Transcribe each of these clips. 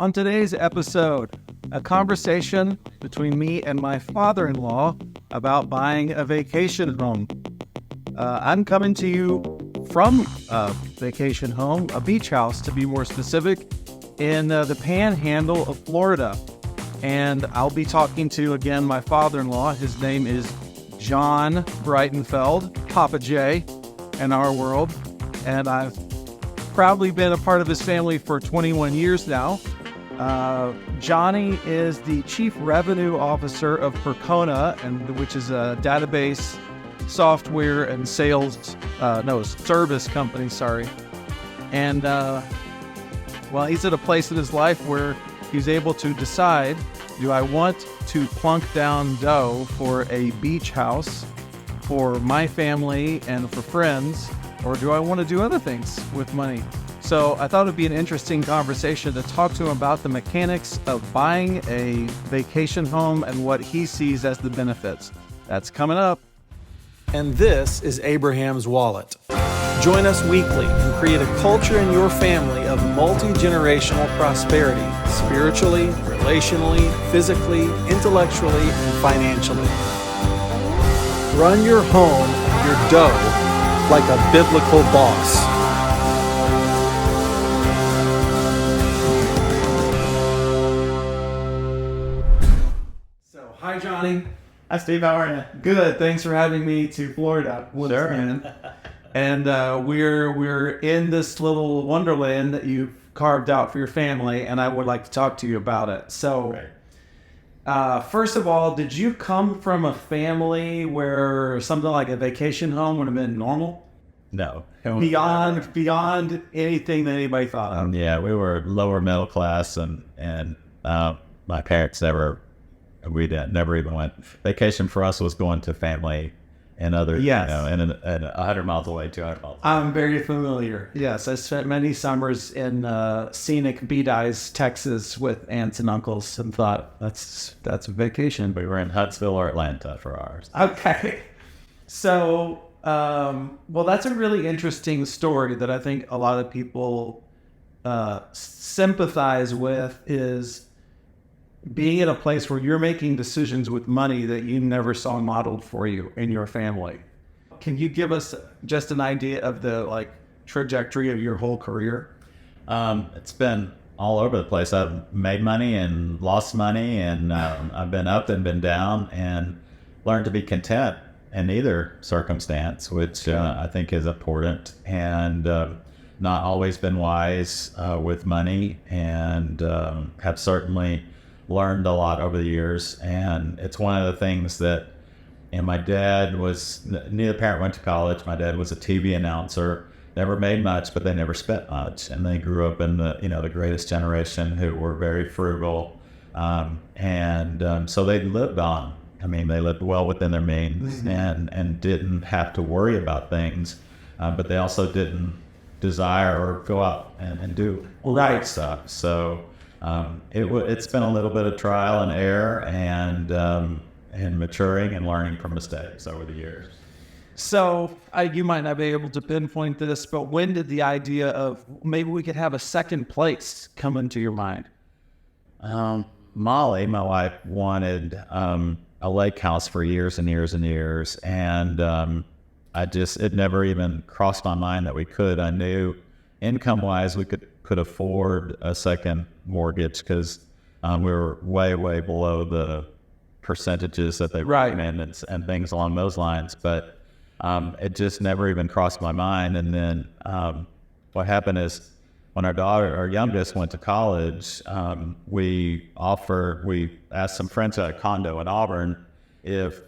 On today's episode, a conversation between me and my father-in-law about buying a vacation home. I'm coming to you from a vacation home, a beach house to be more specific, in the panhandle of Florida. And I'll be talking to, again, my father-in-law. His name is John Breitenfeld, Papa J in our world. And I've proudly been a part of his family for 21 years now. Johnny is the Chief Revenue Officer of Percona, which is a database software and service company, And, he's at a place in his life where he's able to decide, do I want to plunk down dough for a beach house for my family and for friends, or do I want to do other things with money? So I thought it'd be an interesting conversation to talk to him about the mechanics of buying a vacation home and what he sees as the benefits. That's coming up. And this is Abraham's Wallet. Join us weekly and create a culture in your family of multi-generational prosperity, spiritually, relationally, physically, intellectually, and financially. Run your home, your dough, like a biblical boss. Hi, Johnny. Hi, Steve. How are you? Good. Thanks for having me to Florida. Sure. And we're in this little wonderland that you've carved out for your family, and I would like to talk to you about it. So, first of all, did you come from a family where something like a vacation home would have been normal? No. Beyond anything that anybody thought of? We were lower middle class, and my parents never even went. Vacation for us was going to family and other, and 100 miles away, 200 miles away. I'm very familiar. Yes, I spent many summers in scenic Beedice, Texas with aunts and uncles and thought, that's a vacation. We were in Huntsville or Atlanta for ours. Okay. So, that's a really interesting story that I think a lot of people sympathize with, is being in a place where you're making decisions with money that you never saw modeled for you in your family. Can you give us just an idea of the trajectory of your whole career? It's been all over the place. I've made money and lost money, and I've been up and been down, and learned to be content in either circumstance, which I think is important, and not always been wise with money, and have certainly learned a lot over the years. And it's one of the things that, my dad was, neither parent went to college. My dad was a TV announcer, never made much, but they never spent much. And they grew up in the greatest generation who were very frugal. So they lived on. They lived well within their means, and didn't have to worry about things. But they also didn't desire or go out and do right stuff. So it's been a little bit of trial and error, and maturing and learning from mistakes over the years. So you might not be able to pinpoint this, but when did the idea of maybe we could have a second place come into your mind? Molly, my wife, wanted a lake house for years and years and years, and it never even crossed my mind that we could. I knew income-wise we could afford a second mortgage, because we were way below the percentages that they recommend, and things along those lines. But it just never even crossed my mind. And then what happened is, when our youngest went to college, we asked some friends at a condo in Auburn if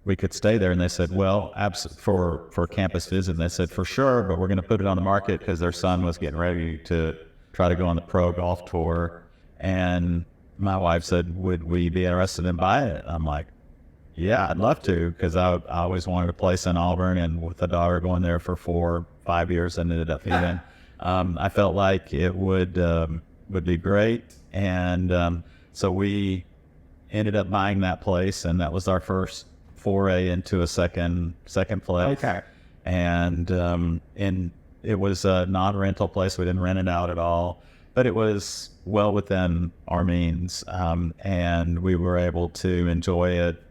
we could stay there, and they said, well, for campus visit. And they said, for sure, but we're going to put it on the market, because their son was getting ready to try to go on the pro golf tour. And my wife said, would we be interested in buying it? I'm like, yeah, I'd love to, because I always wanted a place in Auburn, and with a daughter going there for 4-5 years and ended up leaving, I felt like it would be great. And so we ended up buying that place, and that was our first foray into a second place. Okay. And it was a non-rental place. We didn't rent it out at all. but it was well within our means, and we were able to enjoy it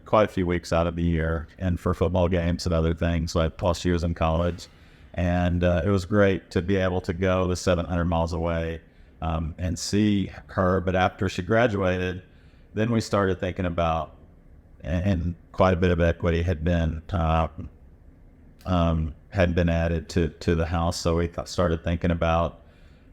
quite a few weeks out of the year, and for football games and other things. Like plus she was in college, and it was great to be able to go the 700 miles away and see her. But after she graduated, then we started thinking about, and quite a bit of equity had been added to the house. So we started thinking about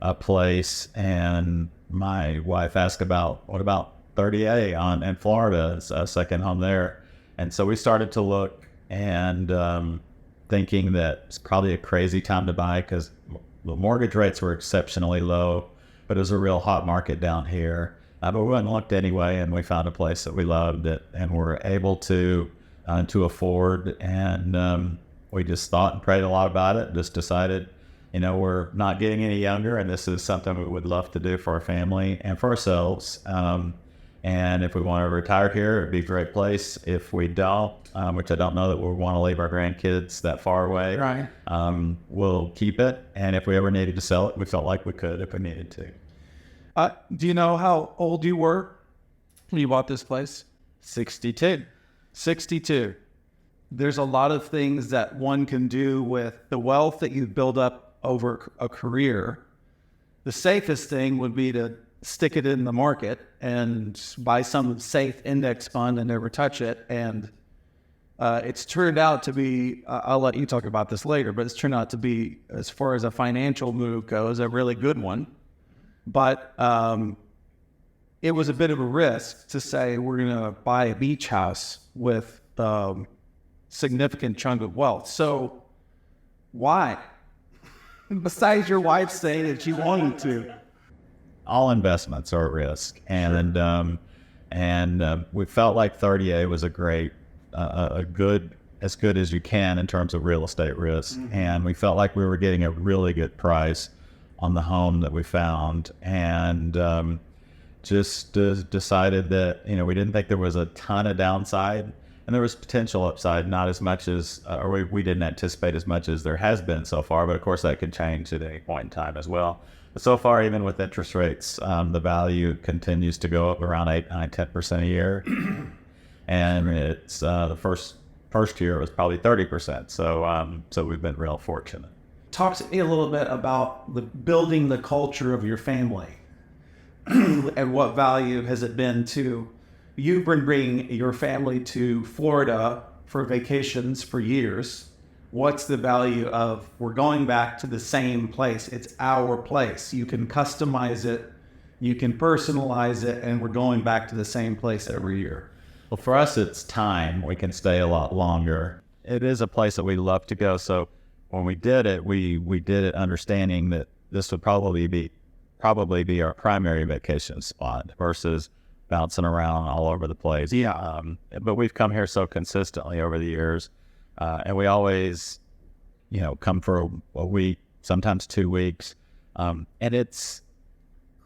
a place, and my wife asked about, what about 30A in Florida, a second home there. And so we started to look, and thinking that it's probably a crazy time to buy because the mortgage rates were exceptionally low, but it was a real hot market down here. But we went and looked anyway, and we found a place that we loved and were able to afford. And we just thought and prayed a lot about it. Just decided, we're not getting any younger, and this is something we would love to do for our family and for ourselves. And if we want to retire here, it'd be a great place. If we don't, which I don't know that we want to leave our grandkids that far away, Right. We'll keep it. And if we ever needed to sell it, we felt like we could if we needed to. Do you know how old you were when you bought this place? 62. 62. There's a lot of things that one can do with the wealth that you build up over a career. The safest thing would be to stick it in the market and buy some safe index fund and never touch it. And it's turned out to be, I'll let you talk about this later, but it's turned out to be, as far as a financial move goes, a really good one. But it was a bit of a risk to say we're going to buy a beach house with significant chunk of wealth. So why? Besides your wife saying that she wanted to. All investments are at risk, and we felt like 30A was as good as you can in terms of real estate risk, and we felt like we were getting a really good price on the home that we found, and just decided that we didn't think there was a ton of downside, and there was potential upside, not as much as, or we didn't anticipate as much as there has been so far, but of course that could change at any point in time as well. But so far, even with interest rates, the value continues to go up around 8, 9, 10% a year. And it's the first year it was probably 30%. So we've been real fortunate. Talk to me a little bit about building the culture of your family. And what value has it been to you bringing your family to Florida for vacations for years? What's the value of we're going back to the same place? It's our place. You can customize it, you can personalize it, and we're going back to the same place every year. Well, for us, it's time. We can stay a lot longer. It is a place that we love to go. So when we did it, we did it understanding that this would probably be our primary vacation spot versus bouncing around all over the place. Yeah. But we've come here so consistently over the years. And we always, come for a week, sometimes 2 weeks. And it's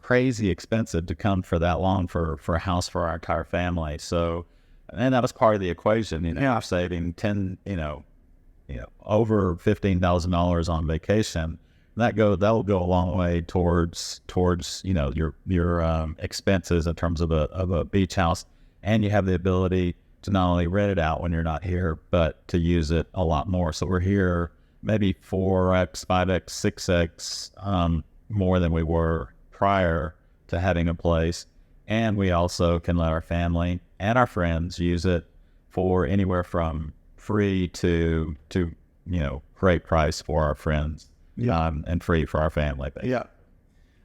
crazy expensive to come for that long for a house for our entire family. So, and that was part of the equation, saving over $15,000 on vacation. That'll go a long way towards your expenses in terms of a beach house. And you have the ability to not only rent it out when you're not here, but to use it a lot more. So we're here maybe 4x, 5x, 6x more than we were prior to having a place. And we also can let our family and our friends use it for anywhere from free to great price for our friends. Yeah. And free for our family. Basically. Yeah.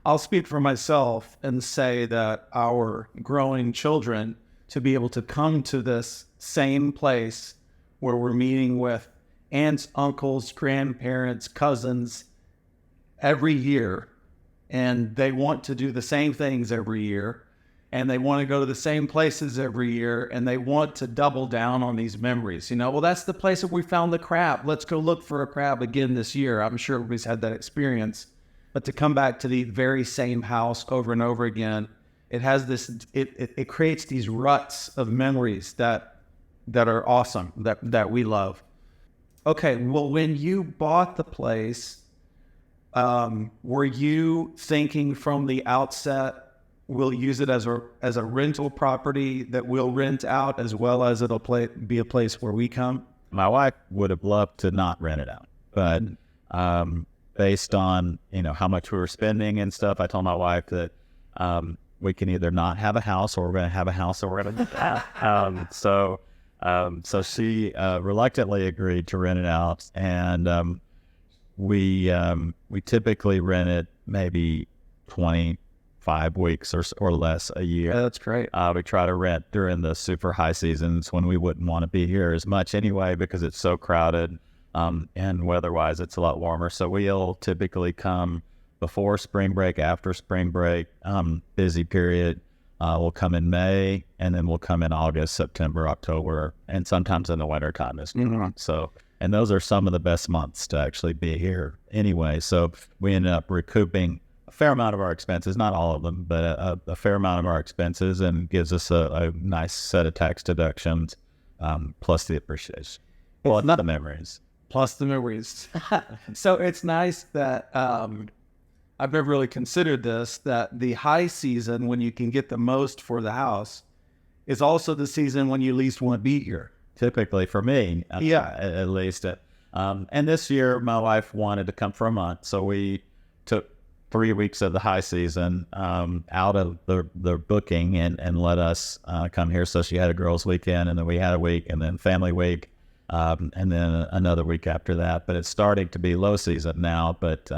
I'll speak for myself and say that our growing children, to be able to come to this same place where we're meeting with aunts, uncles, grandparents, cousins every year, and they want to do the same things every year, and they want to go to the same places every year, and they want to double down on these memories. Well, that's the place where we found the crab. Let's go look for a crab again this year. I'm sure everybody's had that experience. But to come back to the very same house over and over again, it has this, it creates these ruts of memories that are awesome, that we love. Okay, well, when you bought the place, Were you thinking from the outset, we'll use it as a rental property that we'll rent out as well as it'll be a place where we come? My wife would have loved to not rent it out, but based on how much we were spending and stuff, I told my wife that we can either not have a house, or we're going to have a house, or we're going to so she reluctantly agreed to rent it out, and we typically rent it maybe 25 weeks or less a year. Yeah, that's great. We try to rent during the super high seasons when we wouldn't want to be here as much anyway, because it's so crowded, and weather-wise it's a lot warmer. So we'll typically come before spring break, after spring break, busy period. We'll come in May, and then we'll come in August, September, October, and sometimes in the winter time as well. Mm-hmm. So, and those are some of the best months to actually be here anyway. So we ended up recouping a fair amount of our expenses, not all of them, but a fair amount of our expenses, and gives us a nice set of tax deductions, plus the appreciation. Well, not the memories. Plus the memories. So it's nice that I've never really considered this, that the high season when you can get the most for the house is also the season when you least want to be here. Typically for me, Yeah. at least. And this year my wife wanted to come for a month, so we took 3 weeks of the high season out of the booking and let us come here. So she had a girls' weekend, and then we had a week, and then family week, and then another week after that. But it's starting to be low season now. But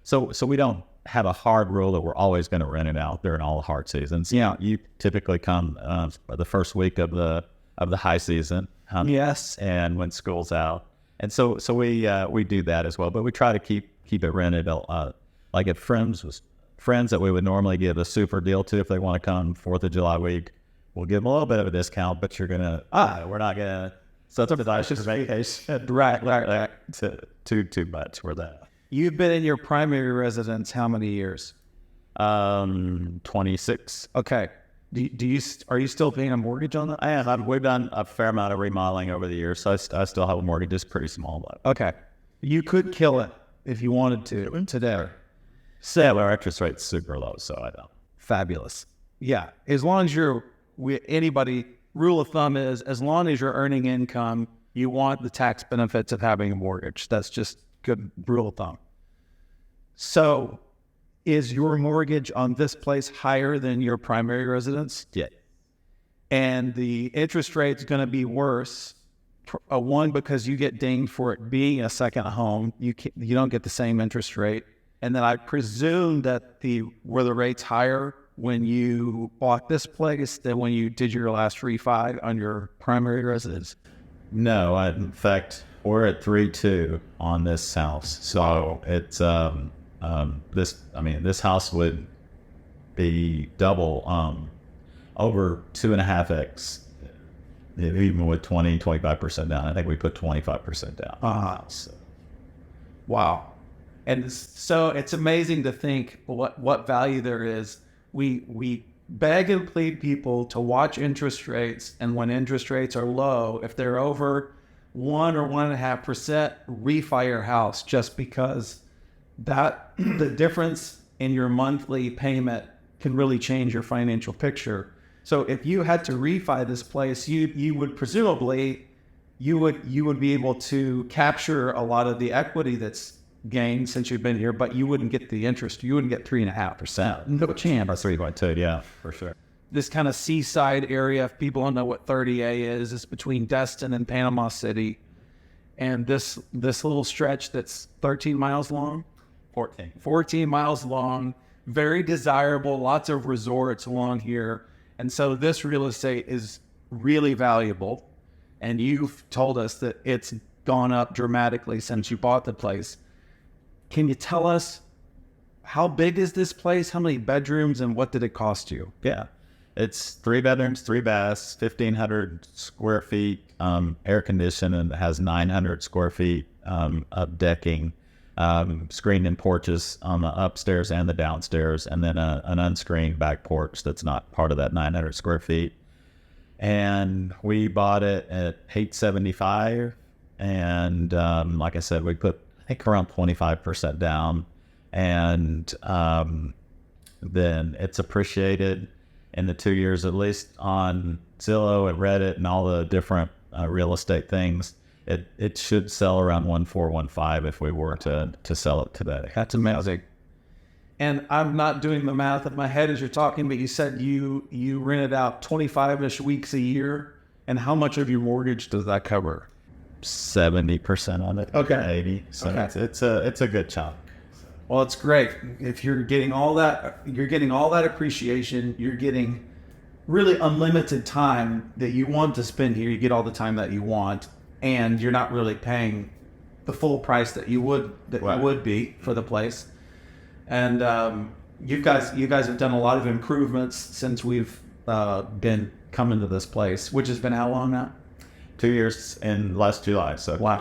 so we don't have a hard rule that we're always going to rent it out during all the hard seasons. Yeah, you typically come the first week of the high season. Yes, and when school's out, and so we do that as well. But we try to keep it rented. Like if friends that we would normally give a super deal to if they want to come 4th of July week, we'll give them a little bit of a discount, but we're not gonna subsidize your vacation. Right. Too much for that. You've been in your primary residence how many years? 26. Okay. Are you still paying a mortgage on that? I am. We've done a fair amount of remodeling over the years, so I still have a mortgage. It's pretty small, but okay. You could kill it if you wanted to today. So our interest rate's super low, so I don't. Fabulous. Yeah. As long as rule of thumb is, as long as you're earning income, you want the tax benefits of having a mortgage. That's just good rule of thumb. So is your mortgage on this place higher than your primary residence? Yeah. And the interest rate's going to be worse. One, because you get dinged for it being a second home. You don't get the same interest rate. And then I presume that were the rates higher when you bought this place than when you did your last refi on your primary residence? No, in fact, we're at 3.2 on this house. So it's this house would be double, over 2.5x, even with 25% down. I think we put 25% down. So. Wow. And so it's amazing to think what value there is. We beg and plead people to watch interest rates, and when interest rates are low, if they're over 1 or 1.5%, refi your house, just because that the difference in your monthly payment can really change your financial picture. So if you had to refi this place, you would presumably you would be able to capture a lot of the equity that's gained since you've been here, but you wouldn't get the interest. You wouldn't get 3.5%. No chance. Or 3.2, yeah, for sure. This kind of seaside area, if people don't know what 30A is, it's between Destin and Panama City. And this little stretch that's 13 miles long, 14 miles long, very desirable, lots of resorts along here. And so this real estate is really valuable. And you've told us that it's gone up dramatically since you bought the place. Can you tell us how big is this place? How many bedrooms, and what did it cost you? Yeah, it's 3 bedrooms, 3 baths, 1,500 square feet, air conditioned, and it has 900 square feet of decking, screened-in porches on the upstairs and the downstairs, and then an unscreened back porch that's not part of that 900 square feet. And we bought it at $875, and like I said, we put I think around 25% down, and then it's appreciated in the 2 years, at least on Zillow and Reddit and all the different real estate things. It should sell around 1.4, 1.5 if we were to sell it today. That's amazing. And I'm not doing the math in my head as you're talking, but you said you rented out 25-ish weeks a year. And how much of your mortgage does that cover? 70% on it. Okay. 80. So Okay. it's a good chunk. Well, it's great. If you're getting all that appreciation, you're getting really unlimited time that you want to spend here. You get all the time that you want, and you're not really paying the full price that you would be for the place. And you guys have done a lot of improvements since we've been coming to this place, which has been how long now? 2 years in last July. So wow.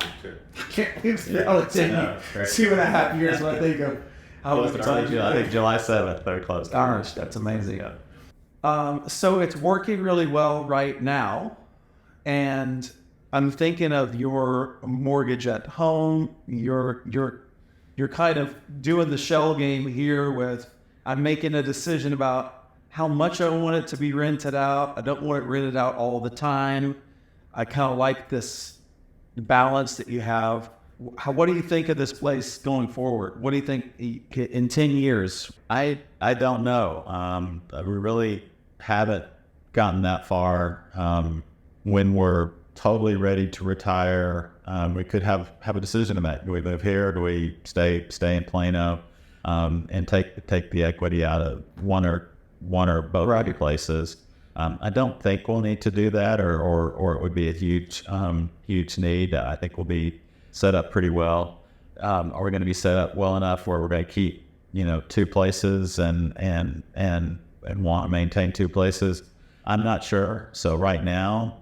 Can't believe it's 2.5 years. I think of how was the time? I think July 7th they're closed. Gosh, that's amazing. So it's working really well right now, and I'm thinking of your mortgage at home. You're kind of doing the shell game here with, I'm making a decision about how much I want it to be rented out. I don't want it rented out all the time. I kind of like this balance that you have. What do you think of this place going forward? What do you think in 10 years? I don't know. We really haven't gotten that far. When we're totally ready to retire, we could have a decision to make. Do we live here? Do we stay in Plano, and take the equity out of one or both places? I don't think we'll need to do that, or it would be a huge need. I think we'll be set up pretty well. Are we going to be set up well enough where we're going to keep, two places and want to maintain two places? I'm not sure. So right now,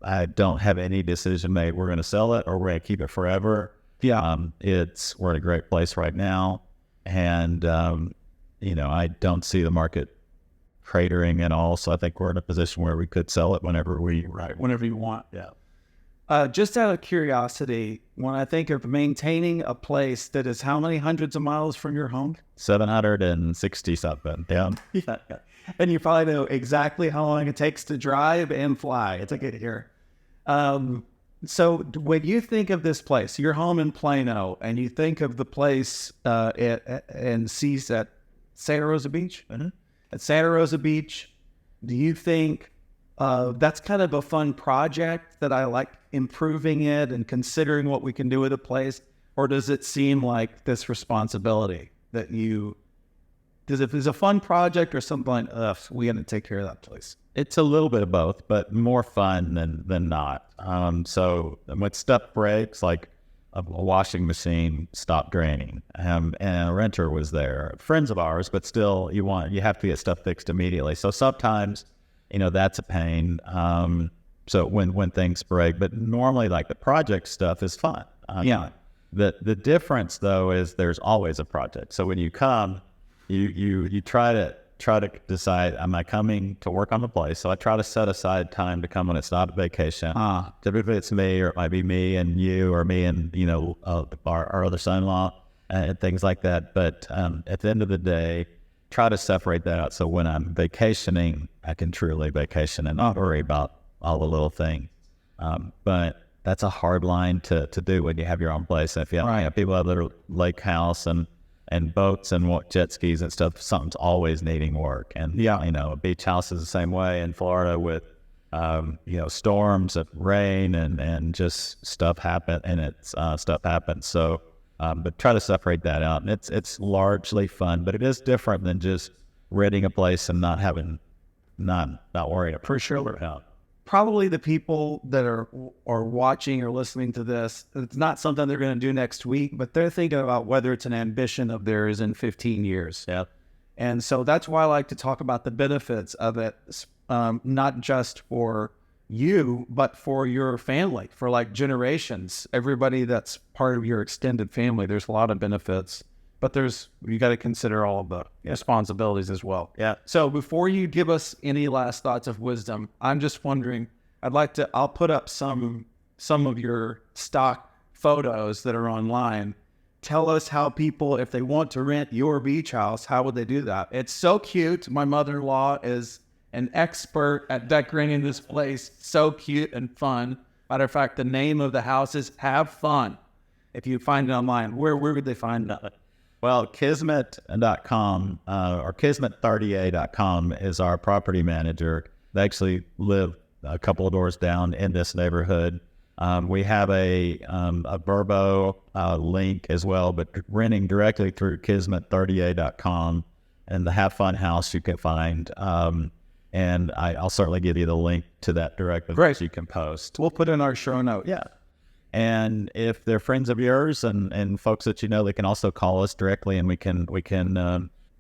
I don't have any decision made. We're going to sell it or we're going to keep it forever. Yeah. We're in a great place right now, and I don't see the market cratering at all. So I think we're in a position where we could sell it whenever you want. Yeah. Just out of curiosity, when I think of maintaining a place that is how many hundreds of miles from your home? 760 something. Yeah. And you probably know exactly how long it takes to drive and fly to get here. So when you think of this place, your home in Plano, and you think of the place and sees at Santa Rosa Beach, at Santa Rosa Beach, do you think that's kind of a fun project that I like improving it and considering what we can do with a place? Or does it seem like this responsibility that does it is a fun project or something like, we got to take care of that place? It's a little bit of both, but more fun than not. So when stuff breaks, like a washing machine stopped draining, and a renter was there, friends of ours, but still you have to get stuff fixed immediately. So sometimes, that's a pain. So when things break, but normally like the project stuff is fun. The difference though is there's always a project. So when you come, you try to decide, am I coming to work on the place? So I try to set aside time to come when it's not a vacation. Typically it's me, or it might be me and you, or me and our other son-in-law, and things like that. But at the end of the day, try to separate that out. So when I'm vacationing, I can truly vacation and not worry about all the little things. But that's a hard line to do when you have your own place. And if you have people have their lake house and boats and jet skis and stuff, something's always needing work. And a beach house is the same way in Florida with storms and rain and just stuff happen, and stuff happens. So but try to separate that out. And it's largely fun, but it is different than just renting a place and not worrying about it. Probably the people that are watching or listening to this, it's not something they're going to do next week, but they're thinking about whether it's an ambition of theirs in 15 years. Yeah. And so that's why I like to talk about the benefits of it, not just for you, but for your family, for like generations, everybody that's part of your extended family. There's a lot of benefits, but you got to consider all of the responsibilities as well. Yeah. So before you give us any last thoughts of wisdom, I'm just wondering, I'll put up some of your stock photos that are online. tell us how people, if they want to rent your beach house, how would they do that? It's so cute. My mother-in-law is an expert at decorating this place. So cute and fun. Matter of fact, the name of the house is Have Fun. If you find it online, where would they find that? Well, Kismet.com or Kismet30A.com is our property manager. They actually live a couple of doors down in this neighborhood. We have a Verbo link as well, but renting directly through Kismet30A.com and the Have Fun house you can find. And I'll certainly give you the link to that directly. Great. You can post. We'll put in our show notes. Yeah. And if they're friends of yours and folks that you know, they can also call us directly, and we can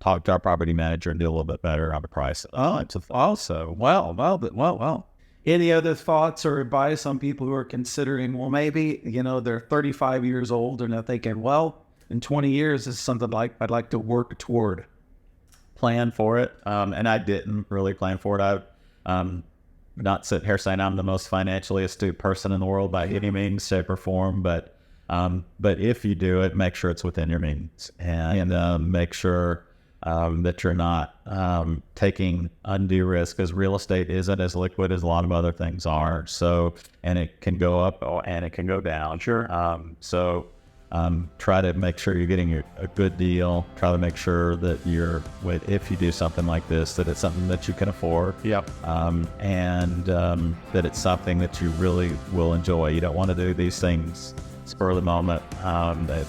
talk to our property manager and do a little bit better on the price. Also, well. Any other thoughts or advice on people who are considering, well, maybe, they're 35 years old and they're thinking, well, in 20 years, this is something like I'd like to work toward. Plan for it. And I didn't really plan for it. Not sitting here saying I'm the most financially astute person in the world by any means, shape, or form, but if you do it, make sure it's within your means, and make sure that you're not taking undue risk, because real estate isn't as liquid as a lot of other things are. So, and it can go up and it can go down. Sure. Try to make sure you're getting a good deal. Try to make sure that if you do something like this, that it's something that you can afford. Yep. And that it's something that you really will enjoy. You don't want to do these things spur of the moment.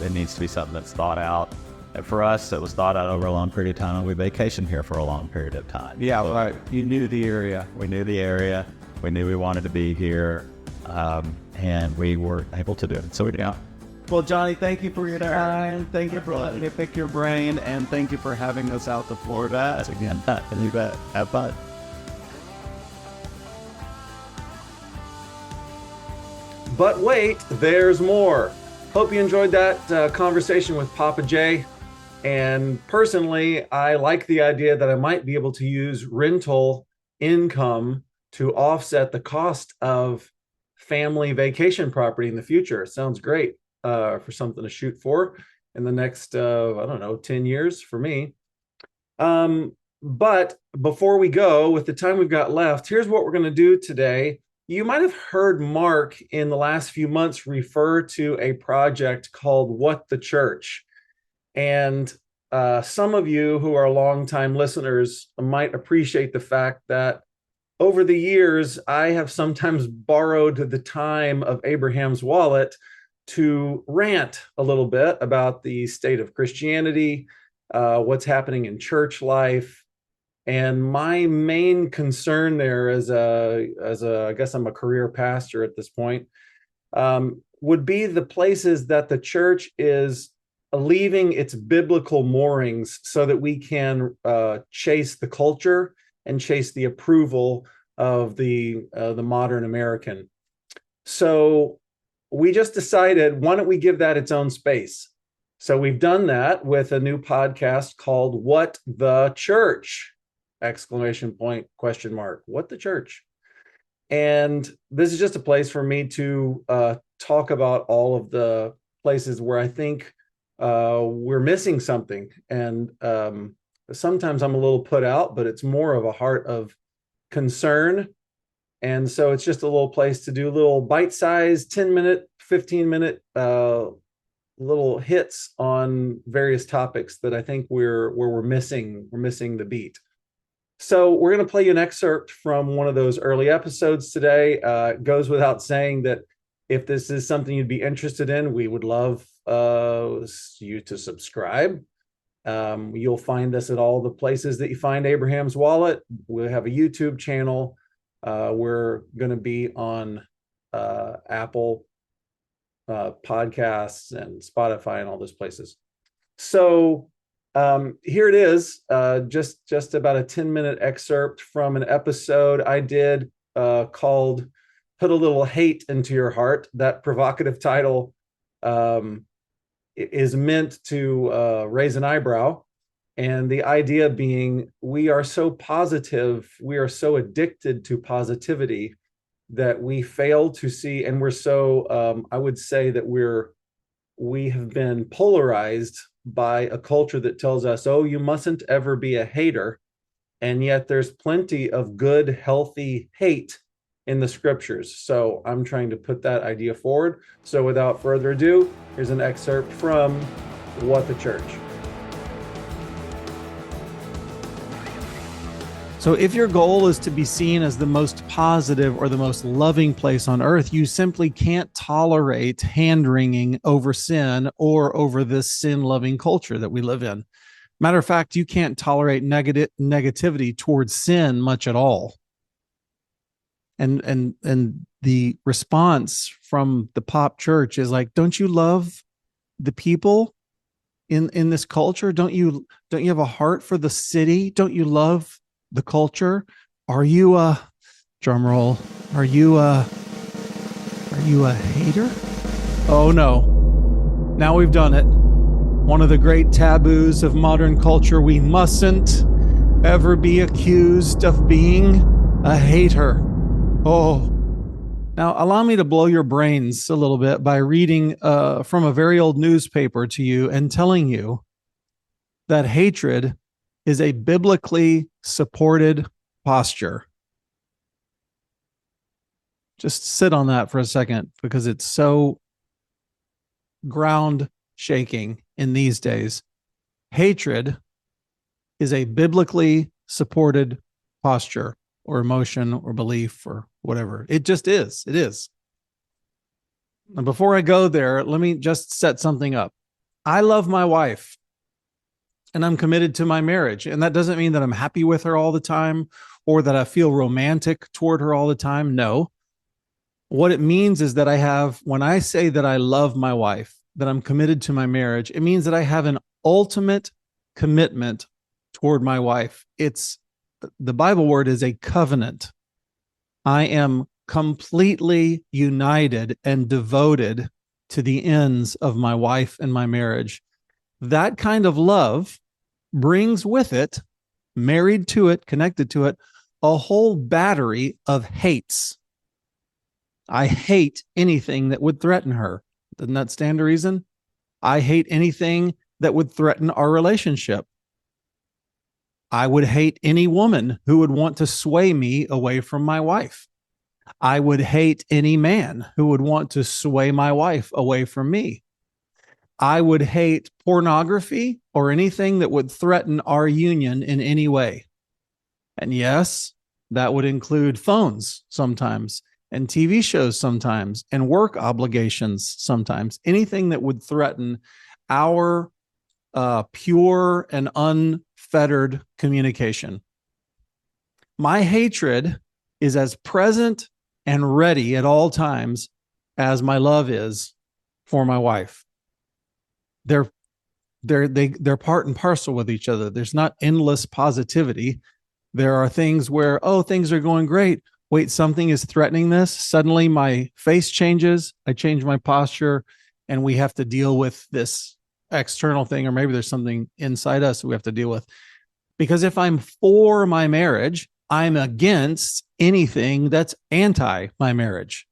It needs to be something that's thought out. And for us, it was thought out over a long period of time, and we vacationed here for a long period of time. Yeah, so, right. You knew the area. We knew the area. We knew we wanted to be here, and we were able to do it. So we did. Well, Johnny, thank you for your time. Thank you for letting me pick your brain, and thank you for having us out to Florida again. You bet. Have fun. But wait, there's more. Hope you enjoyed that conversation with Papa J. And personally, I like the idea that I might be able to use rental income to offset the cost of family vacation property in the future. It sounds great. For something to shoot for in the next, 10 years for me. But before we go, with the time we've got left, here's what we're going to do today. You might have heard Mark in the last few months refer to a project called What the Church. And some of you who are longtime listeners might appreciate the fact that over the years, I have sometimes borrowed the time of Abraham's Wallet to rant a little bit about the state of Christianity, what's happening in church life. And my main concern there as I guess I'm a career pastor at this point, would be the places that the church is leaving its biblical moorings so that we can chase the culture and chase the approval of the modern American. So we just decided, why don't we give that its own space? So we've done that with a new podcast called What the Church! ! What the church? And this is just a place for me to talk about all of the places where I think we're missing something. And sometimes I'm a little put out, but it's more of a heart of concern. And so it's just a little place to do little bite-sized 10-minute, 15-minute little hits on various topics that I think we're missing the beat. So we're going to play you an excerpt from one of those early episodes today. It goes without saying that if this is something you'd be interested in, we would love you to subscribe. You'll find us at all the places that you find Abraham's Wallet. We'll have a YouTube channel. We're going to be on Apple podcasts and Spotify and all those places. So here it is, just about a 10-minute excerpt from an episode I did called Put a Little Hate into Your Heart. That provocative title is meant to raise an eyebrow. And the idea being, we are so positive, we are so addicted to positivity that we fail to see, and we're so, I would say that we're we have been polarized by a culture that tells us, oh, you mustn't ever be a hater. And yet there's plenty of good, healthy hate in the scriptures. So I'm trying to put that idea forward. So without further ado, here's an excerpt from What the Church. So if your goal is to be seen as the most positive or the most loving place on earth, you simply can't tolerate hand-wringing over sin or over this sin-loving culture that we live in. Matter of fact, you can't tolerate negativity towards sin much at all. And the response from the pop church is like, don't you love the people in this culture? Don't you have a heart for the city? Don't you love the culture? Are you a drum roll? Are you a hater? Oh no. Now we've done it. One of the great taboos of modern culture, we mustn't ever be accused of being a hater. Oh. Now allow me to blow your brains a little bit by reading from a very old newspaper to you and telling you that hatred is a biblically supported posture. Just sit on that for a second because it's so ground shaking in these days. Hatred is a biblically supported posture or emotion or belief or whatever. It just is. It is. And before I go there, let me just set something up. I love my wife. And I'm committed to my marriage. And that doesn't mean that I'm happy with her all the time or that I feel romantic toward her all the time. No. What it means is that when I say that I love my wife, that I'm committed to my marriage, it means that I have an ultimate commitment toward my wife. The Bible word is a covenant. I am completely united and devoted to the ends of my wife and my marriage. That kind of love brings with it, married to it, connected to it, a whole battery of hates. I hate anything that would threaten her. Doesn't that stand to reason? I hate anything that would threaten our relationship. I would hate any woman who would want to sway me away from my wife. I would hate any man who would want to sway my wife away from me. I would hate pornography or anything that would threaten our union in any way. And yes, that would include phones sometimes, and TV shows sometimes, and work obligations sometimes. Anything that would threaten our pure and unfettered communication. My hatred is as present and ready at all times as my love is for my wife. They're part and parcel with each other. There's not endless positivity. There are things where, oh, things are going great. Wait, something is threatening this. Suddenly my face changes. I change my posture and we have to deal with this external thing, or maybe there's something inside us that we have to deal with. Because if I'm for my marriage, I'm against anything that's anti my marriage.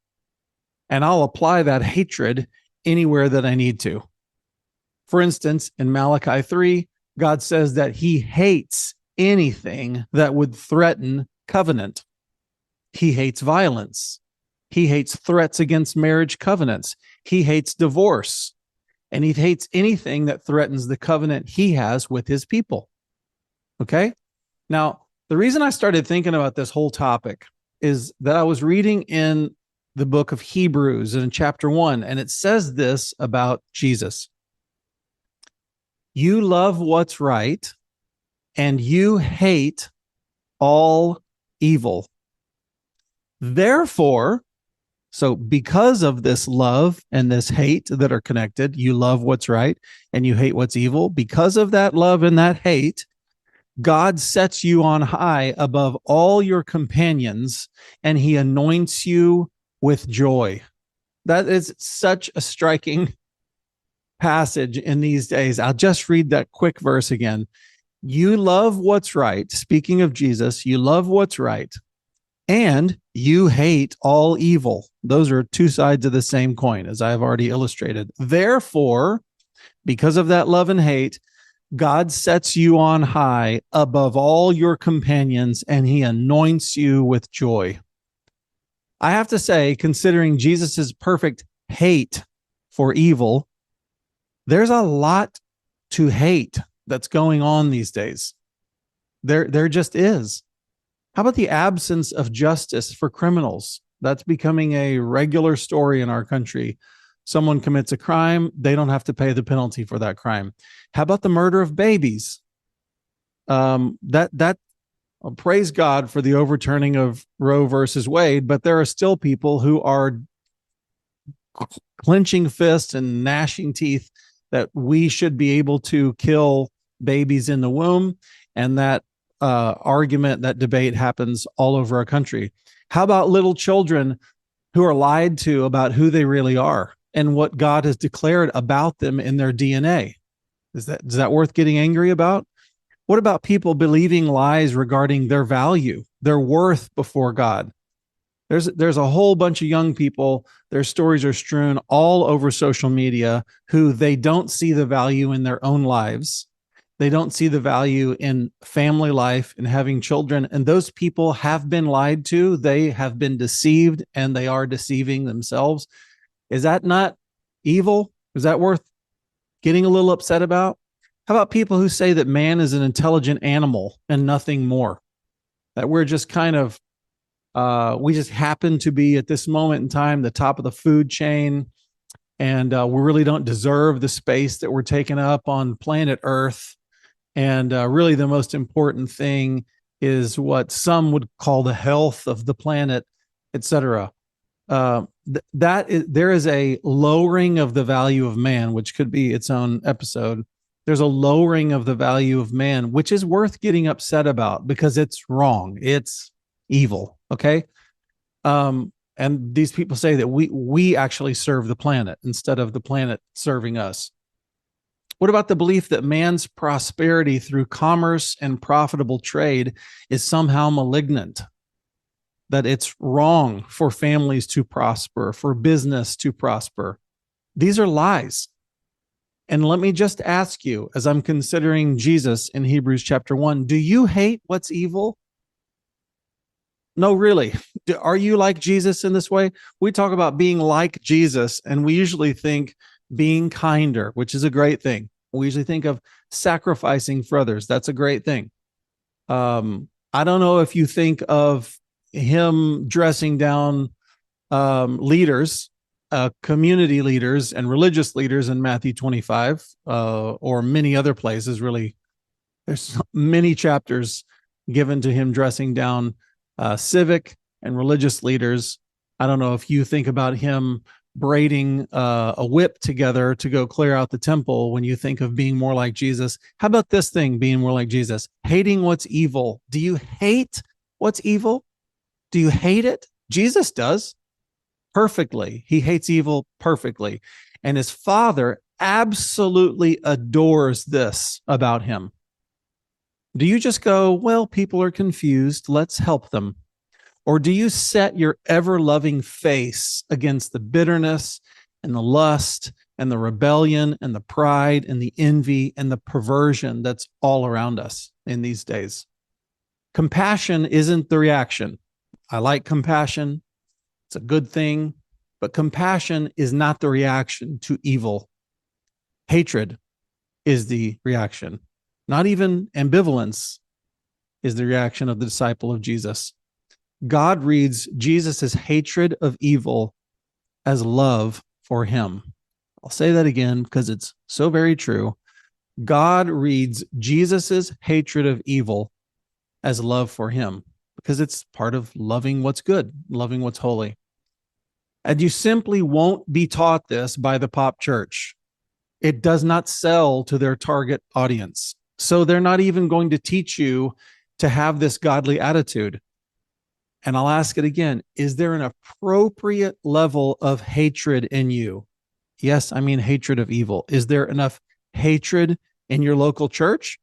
And I'll apply that hatred anywhere that I need to. For instance, in Malachi 3, God says that he hates anything that would threaten covenant. He hates violence. He hates threats against marriage covenants. He hates divorce. And he hates anything that threatens the covenant he has with his people. Okay? Now, the reason I started thinking about this whole topic is that I was reading in the book of Hebrews in chapter 1, and it says this about Jesus. You love what's right, and you hate all evil. Therefore, so because of this love and this hate that are connected, you love what's right and you hate what's evil. Because of that love and that hate, God sets you on high above all your companions, and he anoints you with joy. That is such a striking passage in these days. I'll just read that quick verse again. You love what's right. Speaking of Jesus, you love what's right. and you hate all evil. Those are two sides of the same coin, as I have already illustrated. Therefore, because of that love and hate, God sets you on high above all your companions, and he anoints you with joy. I have to say, considering Jesus's perfect hate for evil, there's a lot to hate that's going on these days. There just is. How about the absence of justice for criminals? That's becoming a regular story in our country. Someone commits a crime, they don't have to pay the penalty for that crime. How about the murder of babies? Praise God for the overturning of Roe versus Wade, but there are still people who are clenching fists and gnashing teeth that we should be able to kill babies in the womb, and that argument, that debate happens all over our country. How about little children who are lied to about who they really are and what God has declared about them in their DNA? Is that worth getting angry about? What about people believing lies regarding their value, their worth before God? There's a whole bunch of young people, their stories are strewn all over social media, who they don't see the value in their own lives. They don't see the value in family life and having children. And those people have been lied to. They have been deceived, and they are deceiving themselves. Is that not evil? Is that worth getting a little upset about? How about people who say that man is an intelligent animal and nothing more? That we're just kind of, we just happen to be at this moment in time the top of the food chain, and we really don't deserve the space that we're taking up on planet Earth. And really, the most important thing is what some would call the health of the planet, etc. There is a lowering of the value of man, which could be its own episode. There's a lowering of the value of man, which is worth getting upset about because it's wrong. It's evil. Okay. And these people say that we actually serve the planet instead of the planet serving us. What about the belief that man's prosperity through commerce and profitable trade is somehow malignant? That it's wrong for families to prosper, for business to prosper? These are lies. And let me just ask you, as I'm considering Jesus in Hebrews chapter 1, do you hate what's evil? No, really. Are you like Jesus in this way? We talk about being like Jesus, and we usually think being kinder, which is a great thing. We usually think of sacrificing for others. That's a great thing. I don't know if you think of him dressing down leaders, community leaders and religious leaders in Matthew 25, or many other places. Really, there's many chapters given to him dressing down civic and religious leaders. I don't know if you think about him braiding a whip together to go clear out the temple when you think of being more like Jesus. How about this thing, being more like Jesus? Hating what's evil. Do you hate what's evil? Do you hate it? Jesus does perfectly. He hates evil perfectly. And his Father absolutely adores this about him. Do you just go, well, people are confused, let's help them? Or do you set your ever-loving face against the bitterness and the lust and the rebellion and the pride and the envy and the perversion that's all around us in these days? Compassion isn't the reaction. I like compassion. It's a good thing. But compassion is not the reaction to evil. Hatred is the reaction. Not even ambivalence is the reaction of the disciple of Jesus. God reads Jesus' hatred of evil as love for him. I'll say that again because it's so very true. God reads Jesus' hatred of evil as love for him because it's part of loving what's good, loving what's holy. And you simply won't be taught this by the pop church. It does not sell to their target audience. So they're not even going to teach you to have this godly attitude. And I'll ask it again. Is there an appropriate level of hatred in you? Yes, I mean hatred of evil. Is there enough hatred in your local church?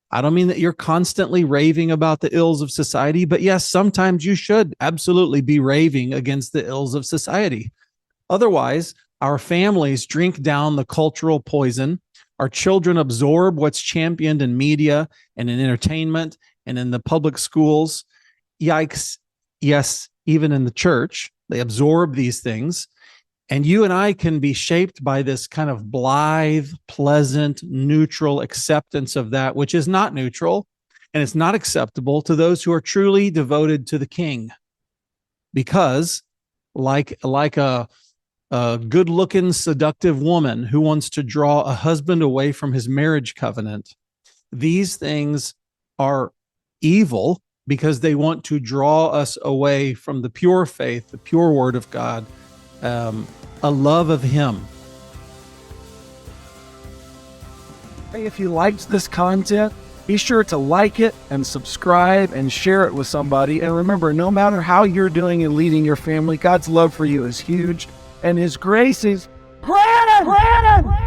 I don't mean that you're constantly raving about the ills of society, but yes, sometimes you should absolutely be raving against the ills of society. Otherwise, our families drink down the cultural poison. Our children absorb what's championed in media and in entertainment and in the public schools. Yikes. Yes, even in the church, they absorb these things. And you and I can be shaped by this kind of blithe, pleasant, neutral acceptance of that, which is not neutral and it's not acceptable to those who are truly devoted to the King. Because, like a good-looking, seductive woman who wants to draw a husband away from his marriage covenant, these things are evil because they want to draw us away from the pure faith, the pure word of God, a love of him. Hey, if you liked this content, be sure to like it and subscribe and share it with somebody. And remember, no matter how you're doing and leading your family, God's love for you is huge and his grace is granted.